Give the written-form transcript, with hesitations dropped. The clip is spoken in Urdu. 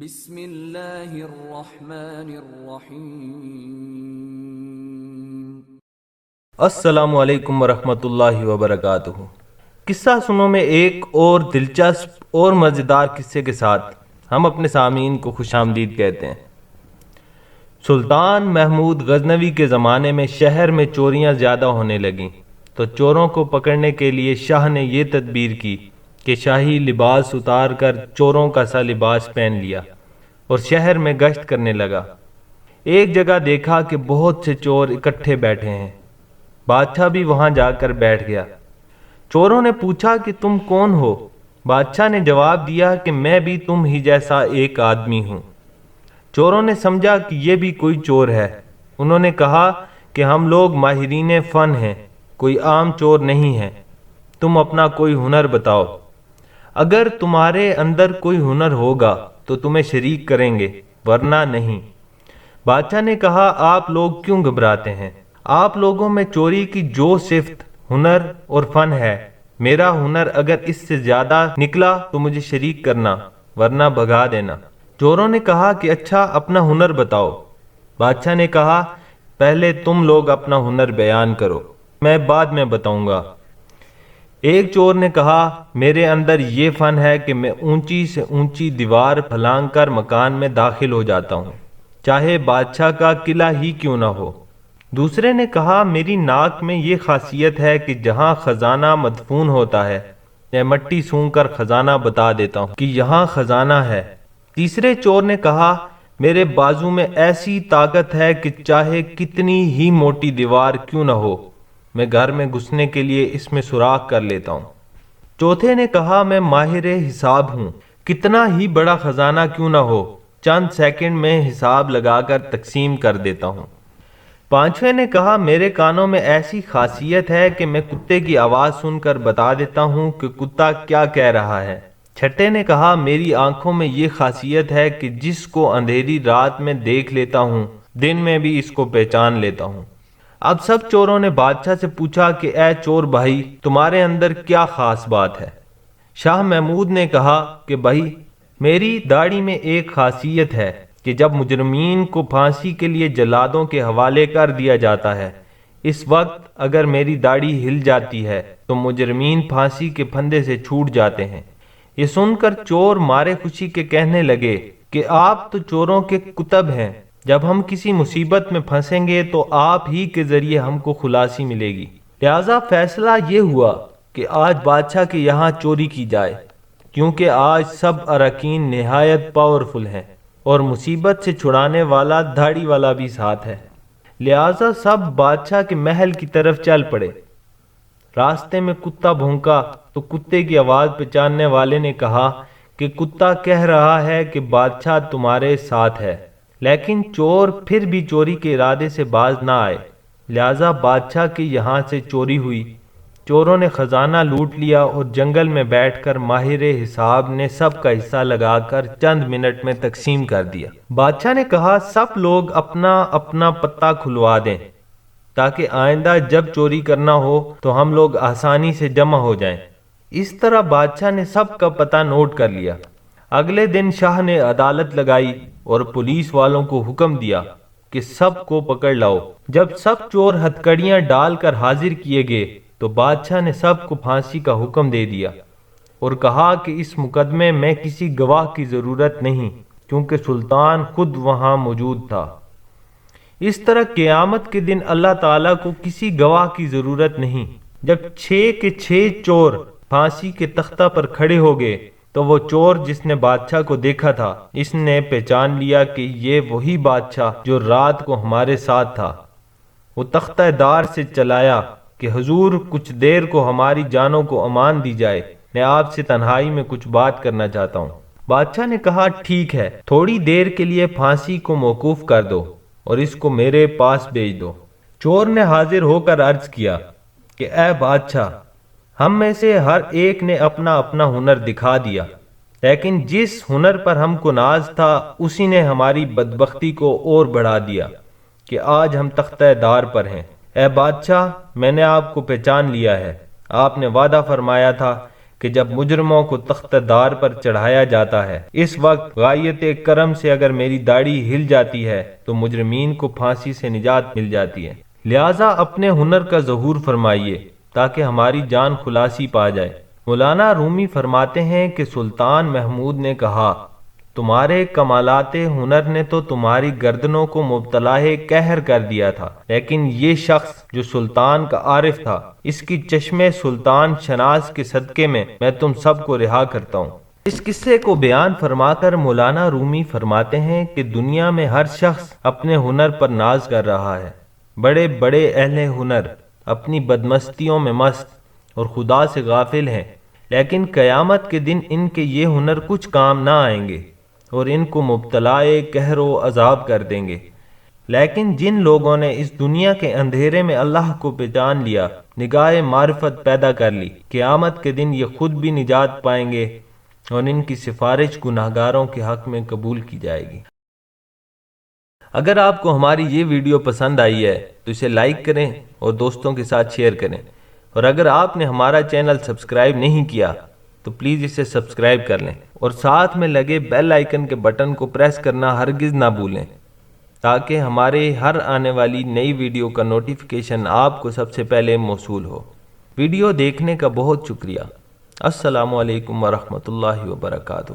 بسم اللہ الرحمن الرحیم۔ السلام علیکم ورحمۃ اللہ وبرکاتہ۔ قصہ سنو میں ایک اور دلچسپ اور مزیدار قصے کے ساتھ ہم اپنے سامعین کو خوش آمدید کہتے ہیں۔ سلطان محمود غزنوی کے زمانے میں شہر میں چوریاں زیادہ ہونے لگیں تو چوروں کو پکڑنے کے لیے شاہ نے یہ تدبیر کی کہ شاہی لباس اتار کر چوروں کا سا لباس پہن لیا اور شہر میں گشت کرنے لگا۔ ایک جگہ دیکھا کہ بہت سے چور اکٹھے بیٹھے ہیں۔ بادشاہ بھی وہاں جا کر بیٹھ گیا۔ چوروں نے پوچھا کہ تم کون ہو؟ بادشاہ نے جواب دیا کہ میں بھی تم ہی جیسا ایک آدمی ہوں۔ چوروں نے سمجھا کہ یہ بھی کوئی چور ہے۔ انہوں نے کہا کہ ہم لوگ ماہرین فن ہیں، کوئی عام چور نہیں ہے، تم اپنا کوئی ہنر بتاؤ۔ اگر تمہارے اندر کوئی ہنر ہوگا تو تمہیں شریک کریں گے، ورنہ نہیں۔ بادشاہ نے کہا آپ لوگ کیوں گھبراتے ہیں؟ آپ لوگوں میں چوری کی جو صفت، ہنر اور فن ہے، میرا ہنر اگر اس سے زیادہ نکلا تو مجھے شریک کرنا، ورنہ بھگا دینا۔ چوروں نے کہا کہ اچھا اپنا ہنر بتاؤ۔ بادشاہ نے کہا پہلے تم لوگ اپنا ہنر بیان کرو، میں بعد میں بتاؤں گا۔ ایک چور نے کہا میرے اندر یہ فن ہے کہ میں اونچی سے اونچی دیوار پھلانگ کر مکان میں داخل ہو جاتا ہوں، چاہے بادشاہ کا قلعہ ہی کیوں نہ ہو۔ دوسرے نے کہا میری ناک میں یہ خاصیت ہے کہ جہاں خزانہ مدفون ہوتا ہے میں مٹی سونگھ کر خزانہ بتا دیتا ہوں کہ یہاں خزانہ ہے۔ تیسرے چور نے کہا میرے بازو میں ایسی طاقت ہے کہ چاہے کتنی ہی موٹی دیوار کیوں نہ ہو، میں گھر میں گھسنے کے لیے اس میں سوراخ کر لیتا ہوں۔ چوتھے نے کہا میں ماہر حساب ہوں، کتنا ہی بڑا خزانہ کیوں نہ ہو، چند سیکنڈ میں حساب لگا کر تقسیم کر دیتا ہوں۔ پانچویں نے کہا میرے کانوں میں ایسی خاصیت ہے کہ میں کتے کی آواز سن کر بتا دیتا ہوں کہ کتا کیا کہہ رہا ہے۔ چھٹے نے کہا میری آنکھوں میں یہ خاصیت ہے کہ جس کو اندھیری رات میں دیکھ لیتا ہوں، دن میں بھی اس کو پہچان لیتا ہوں۔ اب سب چوروں نے بادشاہ سے پوچھا کہ اے چور بھائی، تمہارے اندر کیا خاص بات ہے؟ شاہ محمود نے کہا کہ بھائی، میری داڑھی میں ایک خاصیت ہے کہ جب مجرمین کو پھانسی کے لیے جلادوں کے حوالے کر دیا جاتا ہے، اس وقت اگر میری داڑھی ہل جاتی ہے تو مجرمین پھانسی کے پھندے سے چھوٹ جاتے ہیں۔ یہ سن کر چور مارے خوشی کے کہنے لگے کہ آپ تو چوروں کے کتب ہیں، جب ہم کسی مصیبت میں پھنسیں گے تو آپ ہی کے ذریعے ہم کو خلاصی ملے گی۔ لہذا فیصلہ یہ ہوا کہ آج بادشاہ کے یہاں چوری کی جائے، کیونکہ آج سب اراکین نہایت پاورفل ہیں اور مصیبت سے چھڑانے والا دھاڑی والا بھی ساتھ ہے۔ لہذا سب بادشاہ کے محل کی طرف چل پڑے۔ راستے میں کتا بھونکا تو کتے کی آواز پہچاننے والے نے کہا کہ کتا کہہ رہا ہے کہ بادشاہ تمہارے ساتھ ہے، لیکن چور پھر بھی چوری کے ارادے سے باز نہ آئے، لہذا بادشاہ کے یہاں سے چوری ہوئی۔ چوروں نے خزانہ لوٹ لیا اور جنگل میں بیٹھ کر ماہر حساب نے سب کا حصہ لگا کر چند منٹ میں تقسیم کر دیا۔ بادشاہ نے کہا سب لوگ اپنا اپنا پتہ کھلوا دیں تاکہ آئندہ جب چوری کرنا ہو تو ہم لوگ آسانی سے جمع ہو جائیں۔ اس طرح بادشاہ نے سب کا پتہ نوٹ کر لیا۔ اگلے دن شاہ نے عدالت لگائی اور پولیس والوں کو حکم دیا کہ سب کو پکڑ لاؤ۔ جب سب چور ہتھکڑیاں ڈال کر حاضر کیے گئے تو بادشاہ نے سب کو پھانسی کا حکم دے دیا اور کہا کہ اس مقدمے میں کسی گواہ کی ضرورت نہیں، کیونکہ سلطان خود وہاں موجود تھا۔ اس طرح قیامت کے دن اللہ تعالیٰ کو کسی گواہ کی ضرورت نہیں۔ جب 6 کے 6 چور پھانسی کے تختہ پر کھڑے ہو گئے تو وہ چور جس نے بادشاہ کو دیکھا تھا، اس نے پہچان لیا کہ یہ وہی بادشاہ جو رات کو ہمارے ساتھ تھا۔ وہ تختہ دار سے چلایا کہ حضور کچھ دیر کو ہماری جانوں کو امان دی جائے، میں آپ سے تنہائی میں کچھ بات کرنا چاہتا ہوں۔ بادشاہ نے کہا ٹھیک ہے، تھوڑی دیر کے لیے پھانسی کو موقوف کر دو اور اس کو میرے پاس بھیج دو۔ چور نے حاضر ہو کر عرض کیا کہ اے بادشاہ، ہم میں سے ہر ایک نے اپنا اپنا ہنر دکھا دیا، لیکن جس ہنر پر ہم کو ناز تھا اسی نے ہماری بدبختی کو اور بڑھا دیا کہ آج ہم تختہ دار پر ہیں۔ اے بادشاہ، میں نے آپ کو پہچان لیا ہے۔ آپ نے وعدہ فرمایا تھا کہ جب مجرموں کو تخت دار پر چڑھایا جاتا ہے، اس وقت غایت کرم سے اگر میری داڑھی ہل جاتی ہے تو مجرمین کو پھانسی سے نجات مل جاتی ہے۔ لہٰذا اپنے ہنر کا ظہور فرمائیے تاکہ ہماری جان خلاصی پا جائے۔ مولانا رومی فرماتے ہیں کہ سلطان محمود نے کہا، تمہارے کمالات ہنر نے تو تمہاری گردنوں کو مبتلا قہر کر دیا تھا، لیکن یہ شخص جو سلطان کا عارف تھا، اس کی چشم سلطان شناس کے صدقے میں تم سب کو رہا کرتا ہوں۔ اس قصے کو بیان فرما کر مولانا رومی فرماتے ہیں کہ دنیا میں ہر شخص اپنے ہنر پر ناز کر رہا ہے۔ بڑے بڑے اہل ہنر اپنی بدمستیوں میں مست اور خدا سے غافل ہیں، لیکن قیامت کے دن ان کے یہ ہنر کچھ کام نہ آئیں گے اور ان کو مبتلا قہر و عذاب کر دیں گے۔ لیکن جن لوگوں نے اس دنیا کے اندھیرے میں اللہ کو پہچان لیا، نگاہ معرفت پیدا کر لی، قیامت کے دن یہ خود بھی نجات پائیں گے اور ان کی سفارش گناہگاروں کے حق میں قبول کی جائے گی۔ اگر آپ کو ہماری یہ ویڈیو پسند آئی ہے تو اسے لائک کریں اور دوستوں کے ساتھ شیئر کریں، اور اگر آپ نے ہمارا چینل سبسکرائب نہیں کیا تو پلیز اسے سبسکرائب کر لیں اور ساتھ میں لگے بیل آئیکن کے بٹن کو پریس کرنا ہرگز نہ بھولیں تاکہ ہمارے ہر آنے والی نئی ویڈیو کا نوٹیفیکیشن آپ کو سب سے پہلے موصول ہو۔ ویڈیو دیکھنے کا بہت شکریہ۔ السلام علیکم ورحمۃ اللہ وبرکاتہ۔